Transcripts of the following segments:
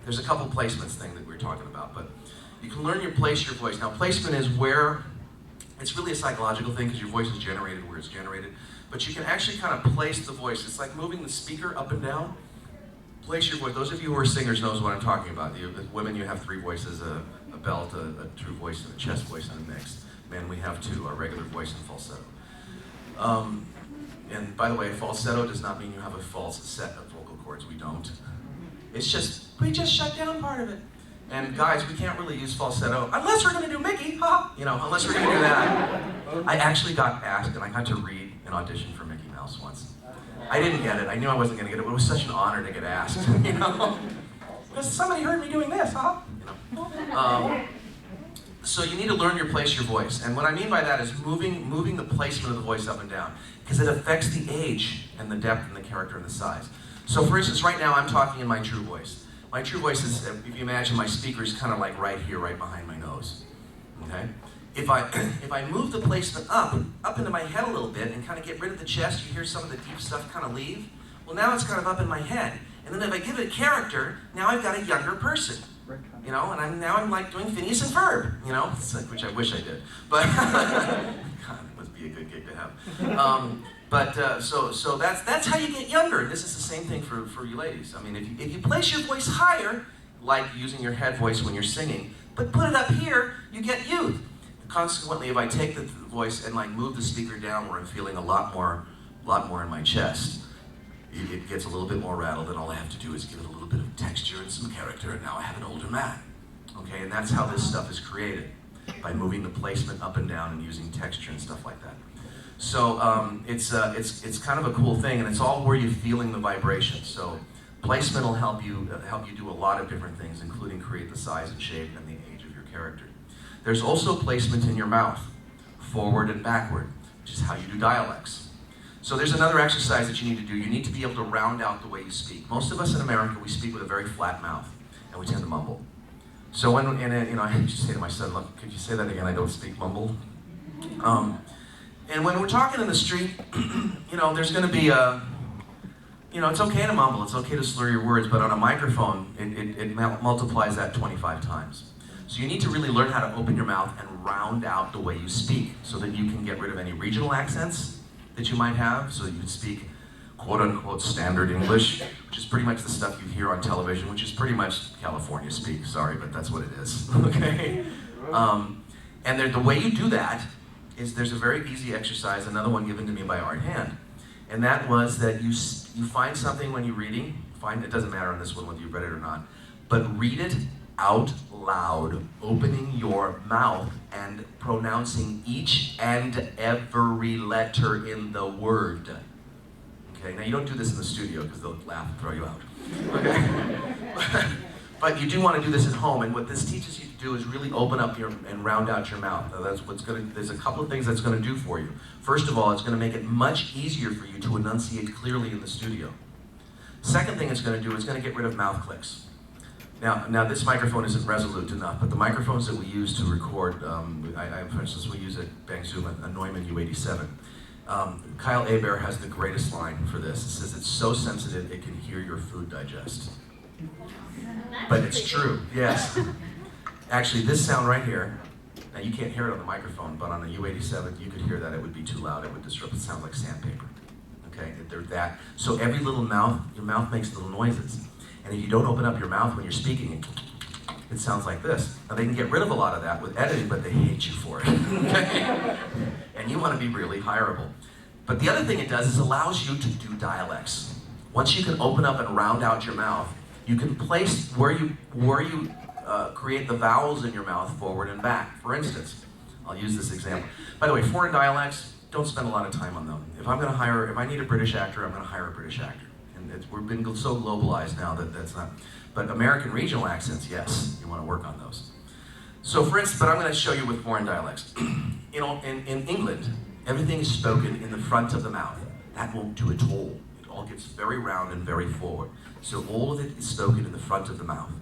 there's a couple placements thing that we were talking about, but you can learn your place your voice. Now placement is where, it's really a psychological thing because your voice is generated where it's generated, but you can actually kind of place the voice. It's like moving the speaker up and down. Place your voice. Those of you who are singers knows what I'm talking about. Women, you have 3 voices, a belt, a true voice, and a chest voice, and a mix. Men, we have 2, a regular voice and falsetto. And by the way, falsetto does not mean you have a false set of vocal cords. We don't. It's just, we just shut down part of it. And guys, we can't really use falsetto unless we're going to do Mickey, ha! You know, unless we're going to do that. I actually got asked, and I had to read an audition for Mickey Mouse once. I didn't get it. I knew I wasn't going to get it, but it was such an honor to get asked, you know? Because somebody heard me doing this, huh? You know? So you need to learn your place, your voice. And what I mean by that is moving the placement of the voice up and down, because it affects the age and the depth and the character and the size. So for instance, right now I'm talking in my true voice. My true voice is, if you imagine my speaker is kind of like right here, right behind my nose, okay? If I move the placement up into my head a little bit and kind of get rid of the chest, you hear some of the deep stuff kind of leave. Well, now it's kind of up in my head. And then if I give it a character, now I've got a younger person. You know, and now I'm like doing Phineas and Ferb, you know, which I wish I did. But, God, it must be a good gig to have. So that's how you get younger. This is the same thing for you ladies. I mean, if you place your voice higher, like using your head voice when you're singing, but put it up here, you get youth. Consequently, if I take the voice and like move the speaker down where I'm feeling a lot more in my chest, it gets a little bit more rattled, and all I have to do is give it a little bit of texture and some character, and now I have an older man. Okay, and that's how this stuff is created, by moving the placement up and down and using texture and stuff like that. So it's kind of a cool thing, and it's all where you're feeling the vibration. So placement will help you do a lot of different things, including create the size and shape and the age of your character. There's also placement in your mouth, forward and backward, which is how you do dialects. So there's another exercise that you need to do. You need to be able to round out the way you speak. Most of us in America, we speak with a very flat mouth, and we tend to mumble. So when, you know, I used to say to my son, look, could you say that again? I don't speak mumble. And when we're talking in the street, you know, there's going to be you know, it's okay to mumble, it's okay to slur your words, but on a microphone, it multiplies that 25 times. So you need to really learn how to open your mouth and round out the way you speak, so that you can get rid of any regional accents that you might have, so that you can speak quote-unquote standard English, which is pretty much the stuff you hear on television, which is pretty much California speak. Sorry, but that's what it is, okay? And the way you do that is there's a very easy exercise, another one given to me by Art Hand, and that was that you find something when you're reading, it doesn't matter on this one whether you read it or not, but read it out loud, opening your mouth and pronouncing each and every letter in the word. Okay, now you don't do this in the studio because they'll laugh and throw you out. Okay? But you do want to do this at home, and what this teaches you to do is really open up and round out your mouth. Now there's a couple of things that's going to do for you. First of all, it's going to make it much easier for you to enunciate clearly in the studio. Second thing it's going to do is going to get rid of mouth clicks. Now this microphone isn't resolute enough, but the microphones that we use to record, for instance, we use at Bang Zoom a Neumann U87. Kyle Hebert has the greatest line for this. It says, it's so sensitive it can hear your food digest. But it's true, yes. Actually, this sound right here, now you can't hear it on the microphone, but on a U87, you could hear that. It would be too loud. It would disrupt. It sounds like sandpaper. Okay, they're that. So every little your mouth makes little noises. And if you don't open up your mouth when you're speaking, it sounds like this. Now they can get rid of a lot of that with editing, but they hate you for it. Okay? And you want to be really hireable. But the other thing it does is allows you to do dialects. Once you can open up and round out your mouth, you can place where you create the vowels in your mouth forward and back. For instance, I'll use this example. By the way, foreign dialects, don't spend a lot of time on them. If I need a British actor, I'm going to hire a British actor. We've been so globalized now that that's not, but American regional accents, yes, you want to work on those. So for instance, but I'm going to show you with foreign dialects. You know, in England, everything is spoken in the front of the mouth. That won't do at all. It all gets very round and very forward. So all of it is spoken in the front of the mouth.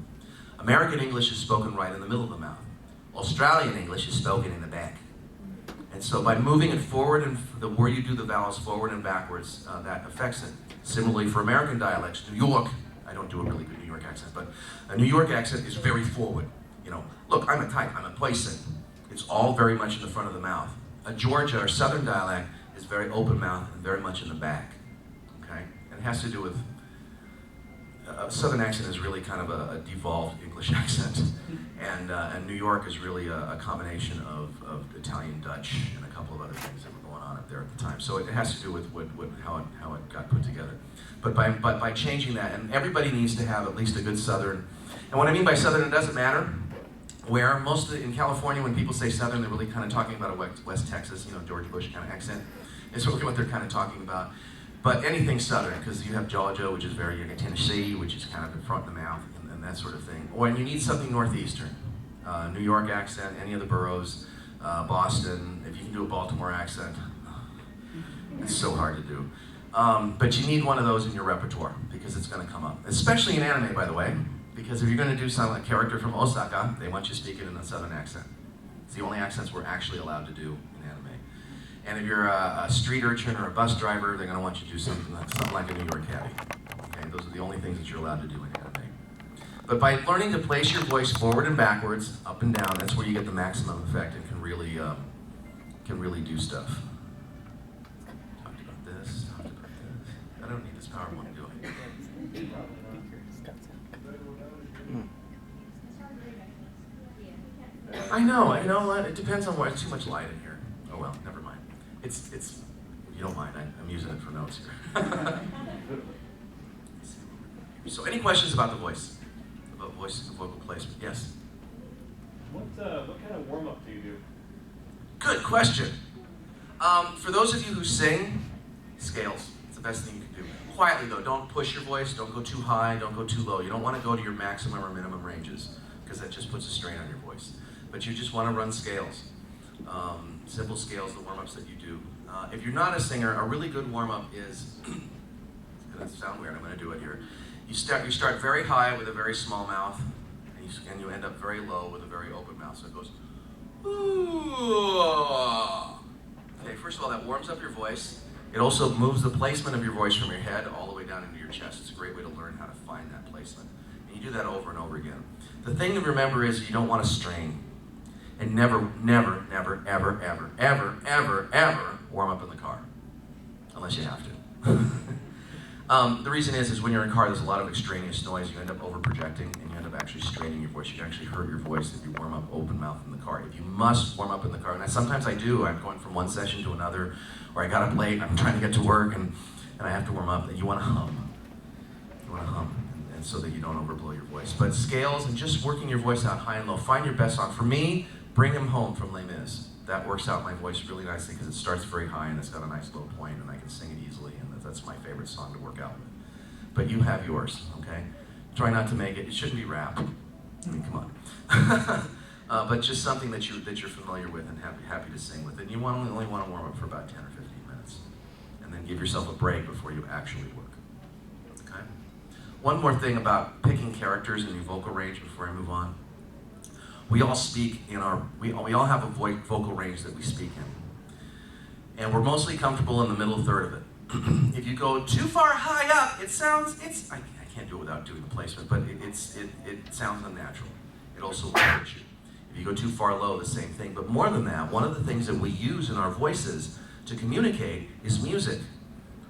American English is spoken right in the middle of the mouth. Australian English is spoken in the back. And so by moving it forward and where you do the vowels forward and backwards, that affects it. Similarly for American dialects, New York, I don't do a really good New York accent, but a New York accent is very forward. You know, look, I'm a type, I'm a person. It's all very much in the front of the mouth. A Georgia or Southern dialect is very open mouth and very much in the back. Okay, and it has to do with a Southern accent is really kind of a devolved English accent, and New York is really a combination of Italian, Dutch, and a couple of other things that were going on up there at the time. So it has to do with how it got put together. But by changing that, and everybody needs to have at least a good Southern. And what I mean by Southern, it doesn't matter where. In California, when people say Southern, they're really kind of talking about a West Texas, you know, George Bush kind of accent. It's really what they're kind of talking about. But anything Southern, because you have Georgia, which is very, Tennessee, which is kind of in front of the mouth, and that sort of thing. Or and you need something Northeastern. New York accent, any of the boroughs, Boston, if you can do a Baltimore accent, it's so hard to do. But you need one of those in your repertoire, because it's going to come up. Especially in anime, by the way, because if you're going to do a character from Osaka, they want you to speak it in a Southern accent. It's the only accents we're actually allowed to do in anime. And if you're a street urchin or a bus driver, they're going to want you to do something like a New York cabbie. Okay, those are the only things that you're allowed to do in anime. But by learning to place your voice forward and backwards, up and down, that's where you get the maximum effect and can really do stuff. Talked about this. I don't need this PowerPoint, do I? I know. It depends on what. It's too much light in here. Oh well, never mind. It's. You don't mind. I'm using it for notes here. So, any questions about the voice? About voice and vocal placement? Yes. What kind of warm up do you do? Good question. For those of you who sing, scales. It's the best thing you can do. Quietly though. Don't push your voice. Don't go too high. Don't go too low. You don't want to go to your maximum or minimum ranges because that just puts a strain on your voice. But you just want to run scales. Simple scales, the warm-ups that you do. If you're not a singer, a really good warm-up is, it's going to sound weird, I'm going to do it here. You start very high with a very small mouth, and you end up very low with a very open mouth. So it goes, ooh. Okay, first of all, that warms up your voice. It also moves the placement of your voice from your head all the way down into your chest. It's a great way to learn how to find that placement. And you do that over and over again. The thing to remember is you don't want to strain. And never, never, never, ever, ever, ever, ever, ever warm up in the car. Unless you have to. The reason is when you're in a car, there's a lot of extraneous noise. You end up over-projecting, and you end up actually straining your voice. You can actually hurt your voice if you warm up open mouth in the car. If you must warm up in the car, and sometimes I do. I'm going from one session to another, or I got up late, and I'm trying to get to work, and I have to warm up. And you want to hum. You want to hum, and so that you don't overblow your voice. But scales and just working your voice out high and low. Find your best song. For me, Bring Him Home from Les Mis. That works out my voice really nicely because it starts very high and it's got a nice low point and I can sing it easily, and that's my favorite song to work out with. But you have yours, okay? Try not to make it shouldn't be rap. I mean, come on. But just something that you're familiar with and happy to sing with. And you only want to warm up for about 10 or 15 minutes. And then give yourself a break before you actually work. Okay? One more thing about picking characters in your vocal range before I move on. We all speak we all have a vocal range that we speak in. And we're mostly comfortable in the middle third of it. If you go too far high up, I can't do it without doing the placement, but it sounds unnatural. It also will hurt you. If you go too far low, the same thing. But more than that, one of the things that we use in our voices to communicate is music.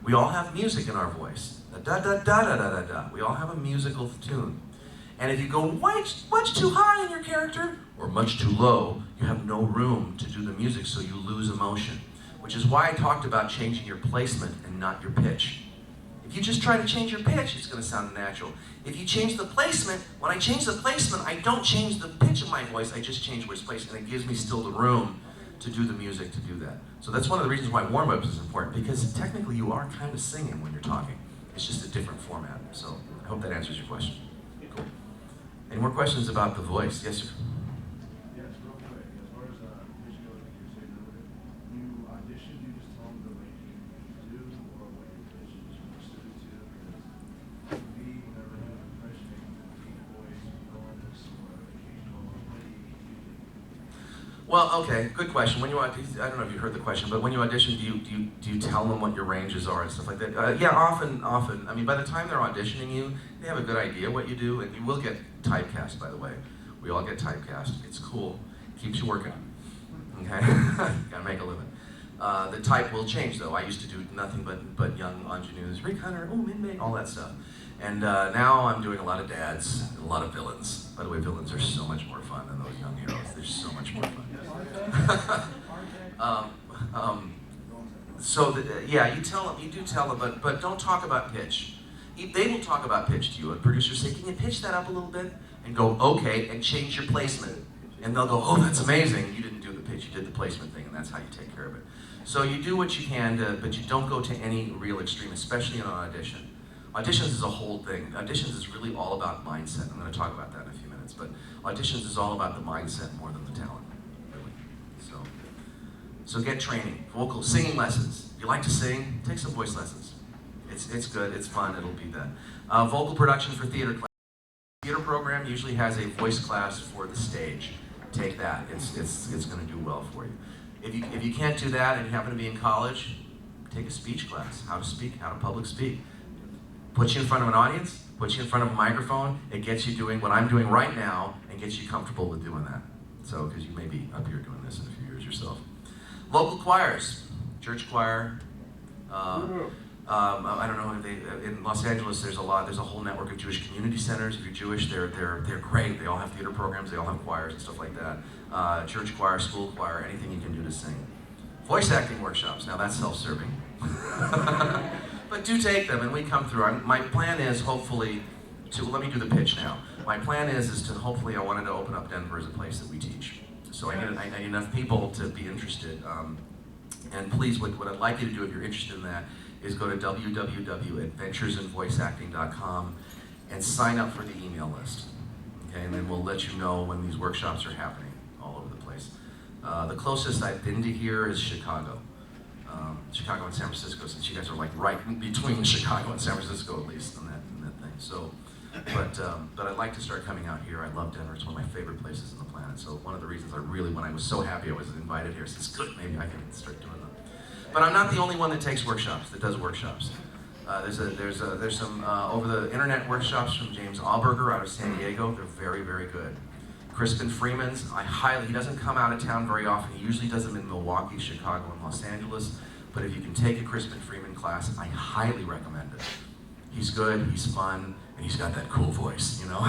We all have music in our voice. Da da da da da da da. We all have a musical tune. And if you go much too high in your character, or much too low, you have no room to do the music, so you lose emotion. Which is why I talked about changing your placement and not your pitch. If you just try to change your pitch, it's going to sound natural. If you change the placement, when I change the placement, I don't change the pitch of my voice, I just change where it's placed, and it gives me still the room to do the music, to do that. So that's one of the reasons why warm-ups is important, because technically you are kind of singing when you're talking. It's just a different format. So I hope that answers your question. Cool. Any more questions about the voice? Yes, sir? Yes, real quick. As far as audition goes, like you're saying earlier, you audition, you just tell them the range you do, or what your pitch is more suited to. Because for me, whenever I do an impression, deep voice, loneliness, or occasional lady. Well, okay, good question. When you audition, I don't know if you heard the question, but when you audition, do you tell them what your ranges are and stuff like that? Yeah, often. I mean, by the time they're auditioning you, they have a good idea what you do, and you will get typecast. By the way, we all get typecast. It's cool. Keeps you working. Okay, gotta make a living. The type will change though. I used to do nothing but young ingenues, Rick Hunter, oh Min, all that stuff. And now I'm doing a lot of dads and a lot of villains. By the way, villains are so much more fun than those young heroes. They're so much more fun. Yeah, you do tell them, but don't talk about pitch. They will talk about pitch to you. And producers say, can you pitch that up a little bit? And go, okay, and change your placement. And they'll go, oh, that's amazing. You didn't do the pitch, you did the placement thing, and that's how you take care of it. So you do what you can, but you don't go to any real extreme, especially in an audition. Auditions is a whole thing. Auditions is really all about mindset. I'm going to talk about that in a few minutes, but auditions is all about the mindset more than the talent, really. So get training, vocal, singing lessons. If you like to sing, take some voice lessons. It's good, it's fun, it'll be that. Vocal production for theater class. Theater program usually has a voice class for the stage. Take that, it's going to do well for you. If you can't do that and you happen to be in college, take a speech class, how to speak, how to public speak. Puts you in front of an audience, puts you in front of a microphone, it gets you doing what I'm doing right now and gets you comfortable with doing that. So, because you may be up here doing this in a few years yourself. Local choirs, church choir, I don't know if they, in Los Angeles there's a whole network of Jewish community centers. If you're Jewish, they're great. They all have theater programs, they all have choirs and stuff like that. Church choir, school choir, anything you can do to sing. Voice acting workshops, now that's self-serving. But do take them, and we come through. My plan is hopefully let me do the pitch now. My plan is to hopefully I wanted to open up Denver as a place that we teach. So I need enough people to be interested. And please, what I'd like you to do if you're interested in that is go to www.adventuresinvoiceacting.com and sign up for the email list. Okay, and then we'll let you know when these workshops are happening all over the place. The closest I've been to here is Chicago. Chicago and San Francisco, since you guys are like right between Chicago and San Francisco at least in that thing. So, but I'd like to start coming out here. I love Denver. It's one of my favorite places on the planet. So one of the reasons when I was so happy I was invited here, since good, maybe I can start doing them. But I'm not the only one that takes workshops, that does workshops. There's some over the internet workshops from James Auberger out of San Diego. They're very, very good. Crispin Freeman's, he doesn't come out of town very often. He usually does them in Milwaukee, Chicago, and Los Angeles. But if you can take a Crispin Freeman class, I highly recommend it. He's good, he's fun, and he's got that cool voice, you know?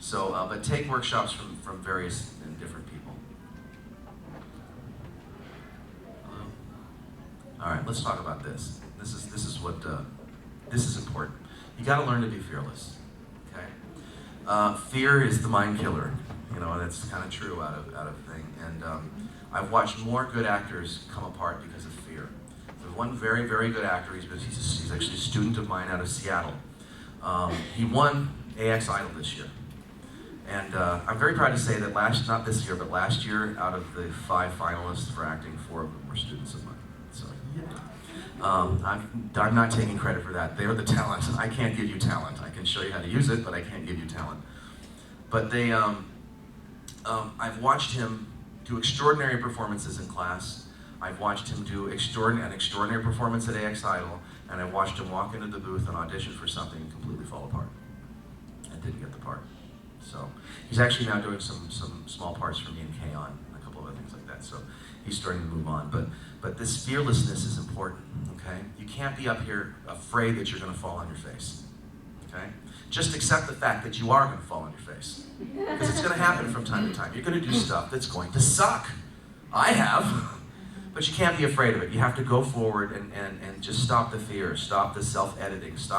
So, but take workshops from various and different people. All right, let's talk about this. This is important. You got to learn to be fearless. Okay, fear is the mind killer. You know, that's kind of true out of thing. And I've watched more good actors come apart because of fear. There's one very, very good actor. He's actually a student of mine out of Seattle. He won AX Idol this year. And I'm very proud to say that not this year, but last year, out of the 5 finalists for acting, 4 of them were students of mine. So, yeah. I'm not taking credit for that. They're the talent. I can't give you talent. I can show you how to use it, but I can't give you talent. But I've watched him do extraordinary performances in class. I've watched him do an extraordinary performance at AX Idol, and I've watched him walk into the booth and audition for something and completely fall apart. And didn't get the part. So he's actually now doing some small parts for me in K-On! And a couple of other things like that. So he's starting to move on. But this fearlessness is important, okay? You can't be up here afraid that you're gonna fall on your face, okay? Just accept the fact that you are gonna fall on your face. Because it's gonna happen from time to time. You're gonna do stuff that's going to suck. I have. But you can't be afraid of it. You have to go forward and just stop the fear, stop the self-editing, it's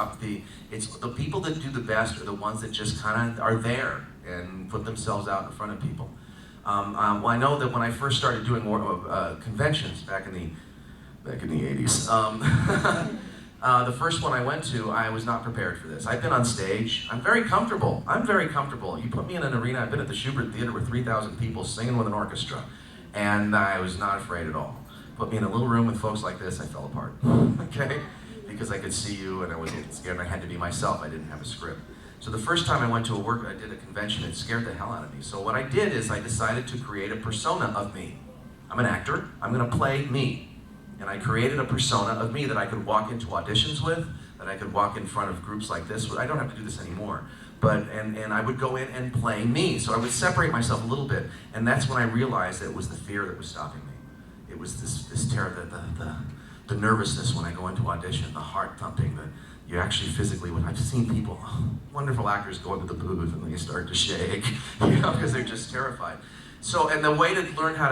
the people that do the best are the ones that just kind of are there and put themselves out in front of people. Well, I know that when I first started doing more conventions back in the 80s, the first one I went to, I was not prepared for this. I've been on stage. I'm very comfortable. You put me in an arena. I've been at the Schubert Theater with 3,000 people singing with an orchestra, and I was not afraid at all. Put me in a little room with folks like this, I fell apart, okay? Because I could see you and I was scared and I had to be myself. I didn't have a script. So the first time I did a convention, it scared the hell out of me. So what I did is I decided to create a persona of me. I'm an actor, I'm gonna play me. And I created a persona of me that I could walk into auditions with, that I could walk in front of groups like this with. I don't have to do this anymore. But, and I would go in and play me. So I would separate myself a little bit. And that's when I realized that it was the fear that was stopping me. It was this terror, the nervousness when I go into audition, the heart thumping, that you actually physically, when I've seen people, wonderful actors go into the booth and they start to shake, because they're just terrified. So, and the way to learn how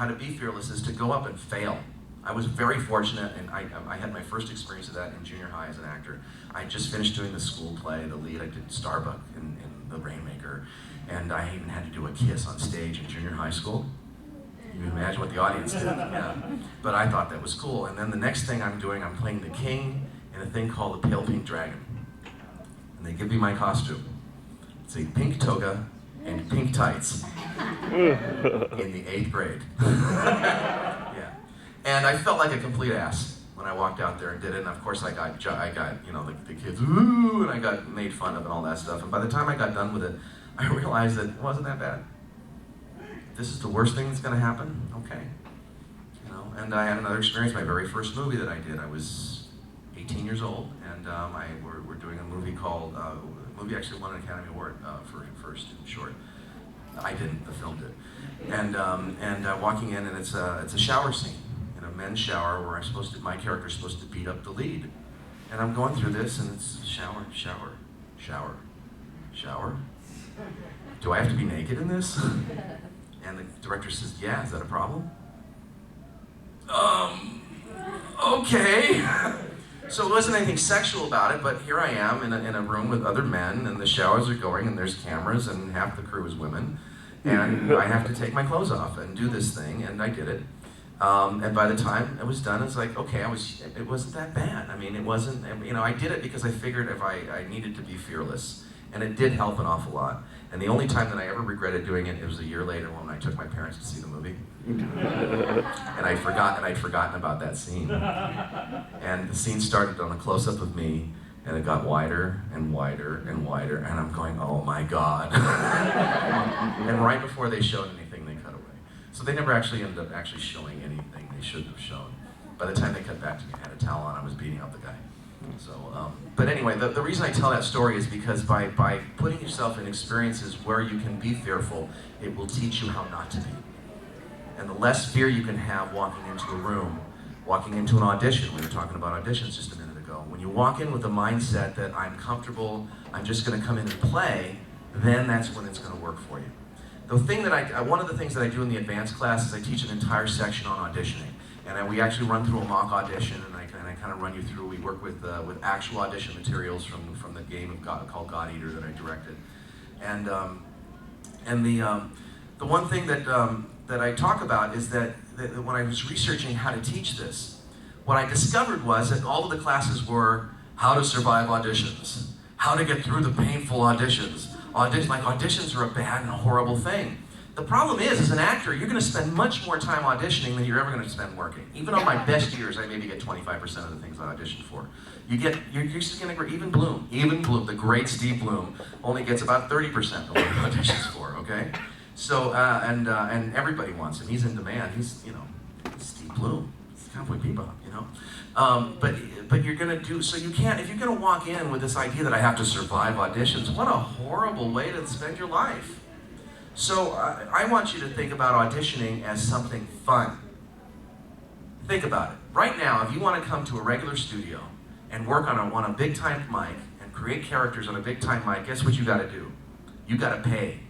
to be fearless is to go up and fail. I was very fortunate, and I had my first experience of that in junior high as an actor. I just finished doing the school play, the lead. I did Starbuck in The Rainmaker, and I even had to do a kiss on stage in junior high school. You can imagine what the audience did, yeah. But I thought that was cool. And then the next thing I'm doing, I'm playing the king in a thing called the Pale Pink Dragon. And they give me my costume. It's a pink toga and pink tights in the 8th grade. Yeah. And I felt like a complete ass when I walked out there and did it. And of course I got you know, the kids, ooh, and I got made fun of and all that stuff. And by the time I got done with it, I realized that it wasn't that bad. This is the worst thing that's gonna happen? Okay. You know, and I had another experience, my very first movie that I did. I was 18 years old, and we're doing a movie called, the movie actually won an Academy Award for first short. I didn't, the film did. And walking in, and it's a shower scene, in a men's shower where my character's supposed to beat up the lead. And I'm going through this, and it's shower, shower, shower, shower. Do I have to be naked in this? And the director says, yeah, is that a problem? Okay. So it wasn't anything sexual about it, but here I am in a room with other men, and the showers are going, and there's cameras, and half the crew is women. And I have to take my clothes off and do this thing, and I did it. And by the time it was done, it's like, okay, it wasn't that bad. I mean, it wasn't, you know, I did it because I figured if I needed to be fearless. And it did help an awful lot. And the only time that I ever regretted doing it, it was a year later when I took my parents to see the movie. And I'd forgotten about that scene. And the scene started on a close-up of me, and it got wider and wider and wider, and I'm going, oh my God. And right before they showed anything, they cut away. So they never actually ended up actually showing anything they shouldn't have shown. By the time they cut back to me, I had a towel on, I was beating up the guy. So, but anyway, the reason I tell that story is because by putting yourself in experiences where you can be fearful, it will teach you how not to be. And the less fear you can have walking into a room, walking into an audition, we were talking about auditions just a minute ago, when you walk in with the mindset that I'm comfortable, I'm just going to come in and play, then that's when it's going to work for you. The thing that one of the things that I do in the advanced class is I teach an entire section on auditioning. And we actually run through a mock audition, and I kind of run you through. We work with actual audition materials from the game called God Eater that I directed, and the one thing that I talk about is that when I was researching how to teach this, what I discovered was that all of the classes were how to survive auditions, how to get through the painful auditions. Auditions are a bad and a horrible thing. The problem is, as an actor, you're going to spend much more time auditioning than you're ever going to spend working. Even on my best years, I maybe get 25% of the things I auditioned for. You're just going to even Bloom, the great Steve Bloom, only gets about 30% of what he auditions for. Okay, so and everybody wants him. He's in demand. He's Steve Bloom, he's Cowboy Bebop, you know. But you're going to do so. You can't if you're going to walk in with this idea that I have to survive auditions. What a horrible way to spend your life. So I want you to think about auditioning as something fun. Think about it. Right now, if you want to come to a regular studio and work on a big time mic and create characters on a big time mic, guess what you got to do? You got to pay.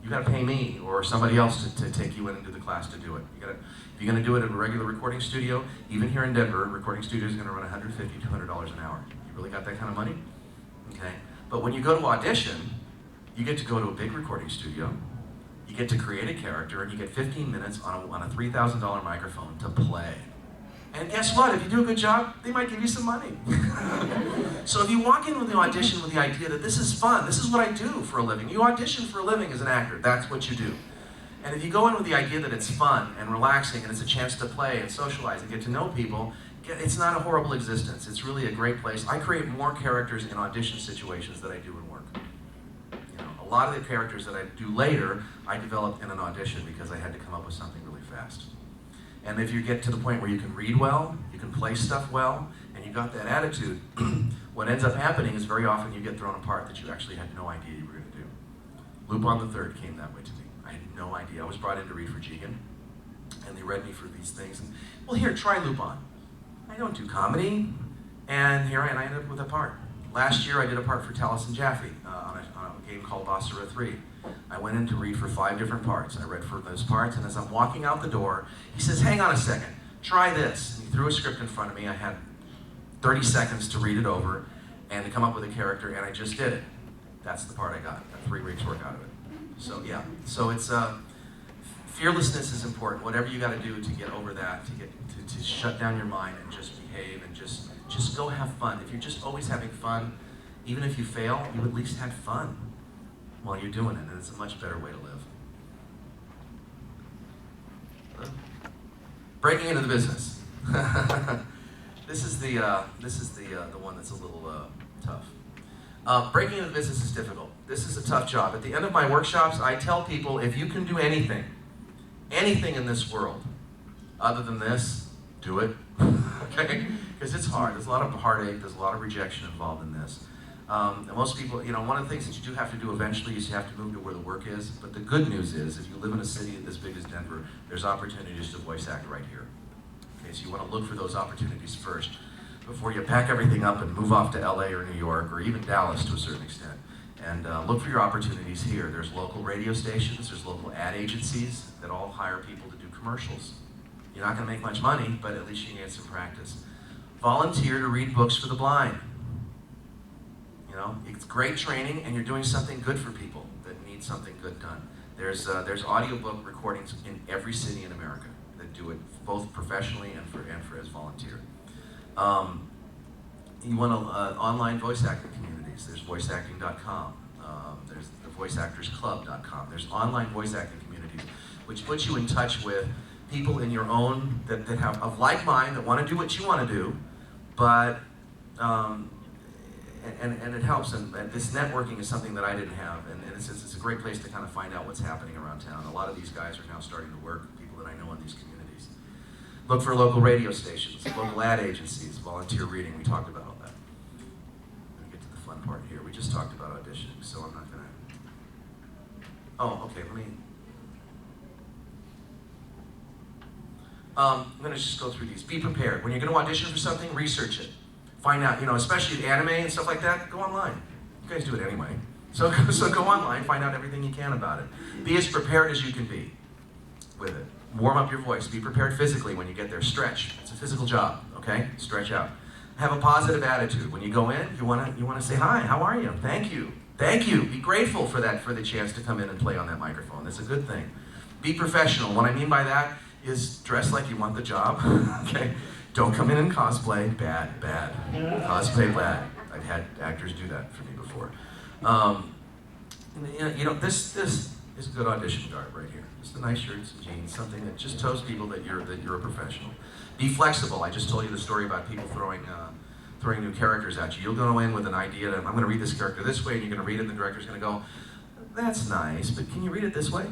You got to pay me or somebody else to take you into the class to do it. If you're going to do it at a regular recording studio, even here in Denver, a recording studio is going to run $150, $200 an hour. You really got that kind of money? Okay. But when you go to audition, you get to go to a big recording studio. You get to create a character, and you get 15 minutes on a $3,000 microphone to play. And guess what? If you do a good job, they might give you some money. So if you walk in with the audition with the idea that this is fun, this is what I do for a living. You audition for a living as an actor. That's what you do. And if you go in with the idea that it's fun and relaxing and it's a chance to play and socialize and get to know people, it's not a horrible existence. It's really a great place. I create more characters in audition situations than I do in work. lot of the characters that I do later, I developed in an audition because I had to come up with something really fast. And if you get to the point where you can read well, you can play stuff well, and you got that attitude, what ends up happening is very often you get thrown a part that you actually had no idea you were going to do. Lupin III came that way to me. I had no idea. I was brought in to read for Jigen, and they read me for these things. And, well, here, try Lupin. I don't do comedy, and here I ended up with a part. Last year, I did a part for Taliesin Jaffe on a game called Basara 3. I went in to read for 5 different parts. I read for those parts, and as I'm walking out the door, he says, hang on a second, try this. And he threw a script in front of me. I had 30 seconds to read it over and to come up with a character, and I just did it. That's the part I got. Got 3 weeks work out of it. So yeah, so it's fearlessness is important. Whatever you got to do to get over that, to shut down your mind and just behave and just go have fun. If you're just always having fun, even if you fail, you at least had fun while you're doing it, and it's a much better way to live. Breaking into the business. This is the one that's a little tough. Breaking into the business is difficult. This is a tough job. At the end of my workshops, I tell people, if you can do anything in this world, other than this, do it. Okay? Because it's hard. There's a lot of heartache. There's a lot of rejection involved in this. And most people, one of the things that you do have to do eventually is you have to move to where the work is. But the good news is, if you live in a city as big as Denver, there's opportunities to voice act right here. Okay, so you want to look for those opportunities first before you pack everything up and move off to LA or New York or even Dallas to a certain extent. And look for your opportunities here. There's local radio stations, there's local ad agencies that all hire people to do commercials. You're not going to make much money, but at least you can get some practice. Volunteer to read books for the blind. It's great training, and you're doing something good for people that need something good done. There's audiobook recordings in every city in America that do it both professionally and for as volunteer. You want online voice acting communities. There's voiceacting.com. There's the voiceactorsclub.com. There's online voice acting communities, which puts you in touch with people in your own that have of like mind that want to do what you want to do, but and it helps. And this networking is something that I didn't have, and it's a great place to kind of find out what's happening around town. A lot of these guys are now starting to work. People that I know in these communities. Look for local radio stations, local ad agencies, volunteer reading. We talked about all that. Let me get to the fun part here. We just talked about auditioning, so I'm not gonna. Oh, okay. I'm gonna just go through these. Be prepared. When you're gonna audition for something, research it. Find out, especially anime and stuff like that, go online. You guys do it anyway. So go online, find out everything you can about it. Be as prepared as you can be with it. Warm up your voice. Be prepared physically when you get there. Stretch. It's a physical job, okay? Stretch out. Have a positive attitude. When you go in, you wanna say, hi, how are you? Thank you. Thank you. Be grateful for the chance to come in and play on that microphone. That's a good thing. Be professional. What I mean by that is dress like you want the job, okay? Don't come in and cosplay. Bad. Cosplay bad. I've had actors do that for me before. This is a good audition garb right here. Just a nice shirt, some jeans, something that just tells people that you're a professional. Be flexible. I just told you the story about people throwing new characters at you. You'll go in with an idea that I'm going to read this character this way, and you're going to read it, and the director's going to go, that's nice, but can you read it this way?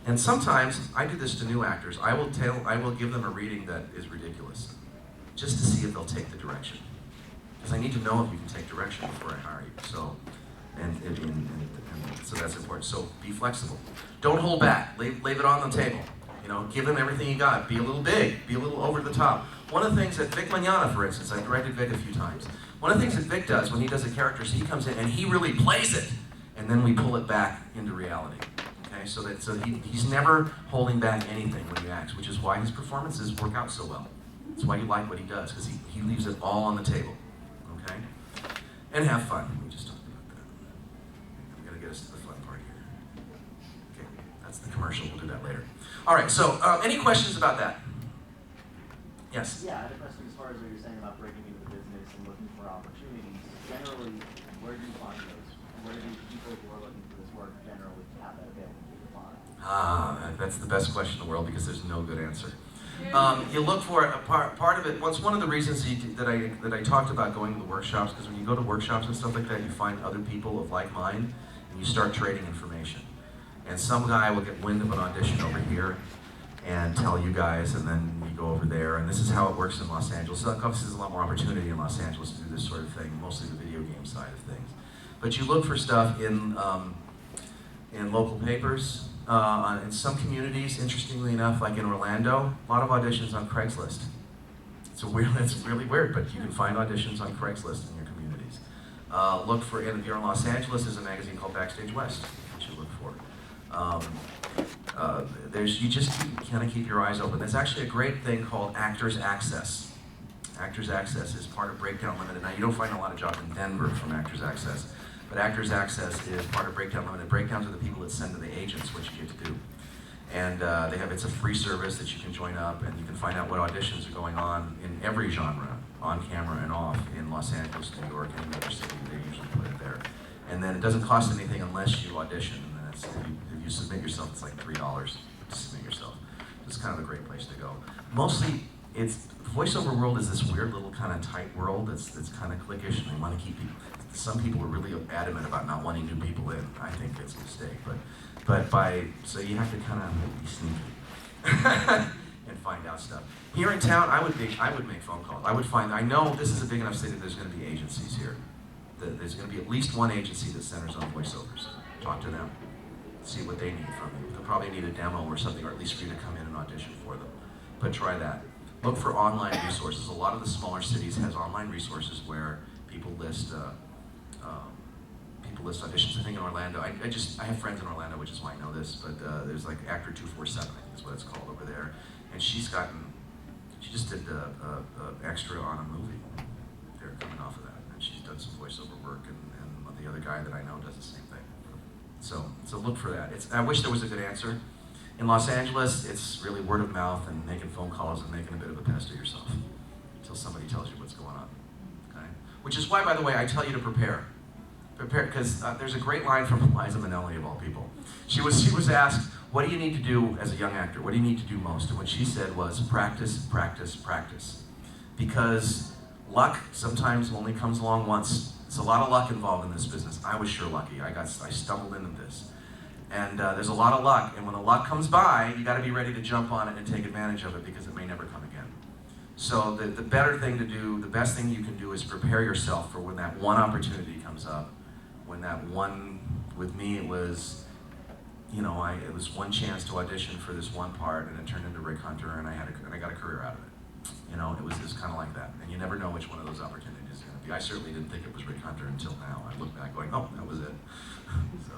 And sometimes, I do this to new actors, I will give them a reading that is ridiculous, just to see if they'll take the direction. Because I need to know if you can take direction before I hire you. So, and so that's important. So be flexible. Don't hold back. Leave it on the table. Give them everything you got. Be a little big. Be a little over the top. One of the things that Vic Mignogna, for instance, I directed Vic a few times. One of the things that Vic does when he does a character is he comes in and he really plays it, and then we pull it back into reality. Okay, so he's never holding back anything when he acts, which is why his performances work out so well. That's why you like what he does, because he leaves it all on the table. Okay? And have fun. We just talked about that. I'm going to get us to the fun part here. Okay, that's the commercial. We'll do that later. All right, so any questions about that? Yes? Yeah, I had a question as far as what you're saying about breaking into the business and looking for opportunities. Generally, where do you find those? Where do people who are looking for this work generally have that available to find? That's the best question in the world because there's no good answer. You look for a part of it. Well, it's one of the reasons that I talked about going to the workshops, because when you go to workshops and stuff like that, you find other people of like mind, and you start trading information. And some guy will get wind of an audition over here and tell you guys, and then you go over there, and this is how it works in Los Angeles. So obviously there's a lot more opportunity in Los Angeles to do this sort of thing, mostly the video game side of things. But you look for stuff in local papers, in some communities, interestingly enough, like in Orlando, a lot of auditions on Craigslist. It's really weird, but you can find auditions on Craigslist in your communities. Look for, if you're in Los Angeles, there's a magazine called Backstage West, you should look for. You just kind of keep your eyes open. There's actually a great thing called Actors Access. Actors Access is part of Breakdown Limited. Now, you don't find a lot of jobs in Denver from Actors Access, but Actors Access is part of Breakdown Limited. Breakdowns are the people that send to the agents what you get to do. And it's a free service that you can join up, and you can find out what auditions are going on in every genre, on camera and off, in Los Angeles, New York, any other city. They usually put it there. And then it doesn't cost anything unless you audition. And then if you submit yourself, it's like $3 to submit yourself. It's kind of a great place to go. Mostly, voiceover world is this weird little kind of tight world that's kind of cliquish, and they want to keep people. Some people are really adamant about not wanting new people in. I think it's a mistake, so you have to kind of be sneaky and find out stuff. Here in town, I would make phone calls. I know this is a big enough city that there's going to be agencies here. There's going to be at least one agency that centers on voiceovers. Talk to them, see what they need from you. They'll probably need a demo or something, or at least for you to come in and audition for them. But try that. Look for online resources. A lot of the smaller cities has online resources where people list auditions. I think in Orlando, I have friends in Orlando, which is why I know this, but there's like Actor 247, I think is what it's called over there. And she just did extra on a movie. They're coming off of that. And she's done some voiceover work, and the other guy that I know does the same thing. So look for that. I wish there was a good answer. In Los Angeles, it's really word of mouth and making phone calls and making a bit of a pest of yourself until somebody tells you what's going on. Okay? Which is why, by the way, I tell you to prepare. Prepare, because there's a great line from Liza Minnelli, of all people. She was asked, what do you need to do as a young actor? What do you need to do most? And what she said was, practice, practice, practice. Because luck sometimes only comes along once. There's a lot of luck involved in this business. I was sure lucky. I stumbled into this. And there's a lot of luck, and when the luck comes by, you got to be ready to jump on it and take advantage of it, because it may never come again. So the better thing to do, the best thing you can do, is prepare yourself for when that one opportunity comes up. When that one, with me, it was, it was one chance to audition for this one part, and it turned into Rick Hunter, and I got a career out of it. It was kind of like that, and you never know which one of those opportunities is going to be. I certainly didn't think it was Rick Hunter until now. I look back going, oh, that was it. So.